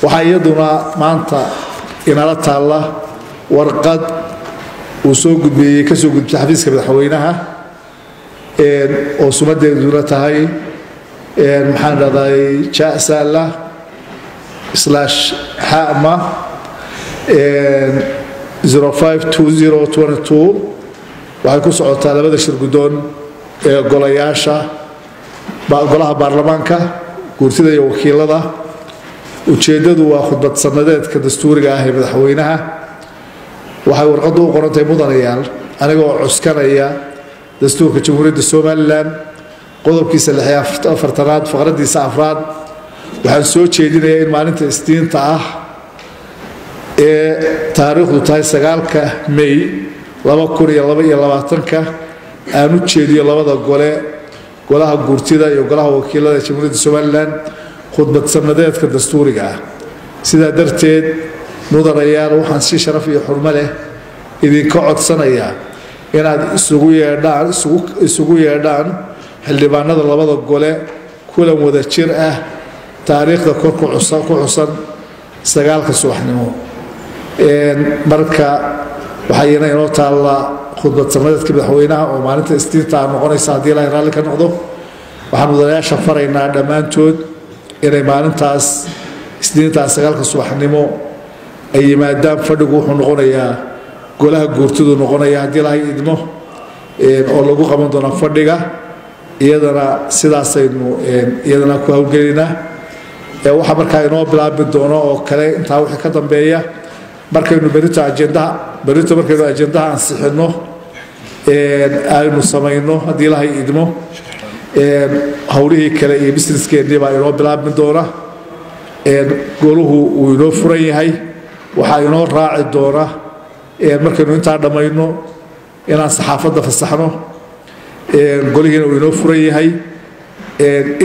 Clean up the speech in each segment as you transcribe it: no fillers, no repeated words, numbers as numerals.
waxaa iyaduna maanta inala taalla warqad uu soo gudbiyey ka soo gudbiyay xafiiska madaxweynaha oo sumadeeduna tahay maxaan dhahday jaasala /hama 052022 waxay ku socotaa labada shir guddoon ee golaha baarlamaanka guurtida iyo wakiilada ujeeddadu waa khudbad sanadeedka dastuuriga ah ee madaxweynaha waxay warqaddu u qoran tahay mudanayaal anigoo cuskanaya dastuurka jamhuuriyadda somalilan qodobkiisa 4aad faqradiisa afraad waxaan soo jeedinayaa in maalinta isniinta ah ee taariikhdu tahay 9 May 2022 aan u jeediyo labada golaha guurtida iyo golaha wakiilada jamhuuriyadda somalilan khudbad sanadeedka dastuuriga ah sidaa darteed mudanayaal waxaan si sharaf iyo xurmo leh idinka codsanayaa inaad isugu yeedhaan xildhibaanada labada gole kulan wada jir ah taariikhda kor ku xusan 9 subaxnimo marka waxayna inoo taalla khudbad sanadeedka madaxweynaha oo maalinta isniinta noqonaysa haddii ilaahay raalli ka noqdo waxaan mudanayaasha faraynaa dhammaantood inay maalintaas isniintaas 9 subaxnimo ay yimaadaan fadhigu wuxuu noqonayaa golaha guurtidu noqonaya haddii ilaahay idmo oo lagu qaban doono fadhiga iyadana sidaasaynu iyadana ku hawlgelinaa waxaa markaa inoo bilaabi doono oo kale intaa wixii ka dambeeya markaynu berito markaynu ajendaha ansixino aynu samayno haddii ilaahay idmo howlihii kale iyo businesskeenii baa inoo bilaabi doona goluhu uu inoo furan yahay waxaa inoo raaci doona markaynu intaa dhammayno inaan saxaafadda fasaxno golihiina uu inoo furan yahay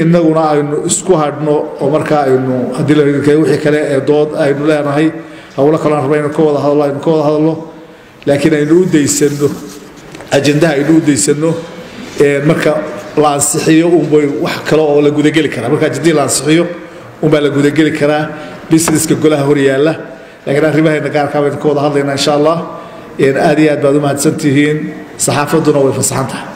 innaguna aynu isku hadhno oo markaa aynu haddii wixii kale ee dood aynu leenahay howlo kalean rabna aynu ka wada hadalno laakiin aynu u daysano ajendaha aynu u daysano marka la ansixiyo unbay wax kale oo la gudageli karaa marka ajendihii la ansixiyo unbaa la gudageli karaa businesska golaha hor yaalla laakiin arrimaheena gaarkaa baynu ka wada hadlaynaa insha allah aad iyo aad baad u mahadsantihiin saxaafadduna way fasaxan tahay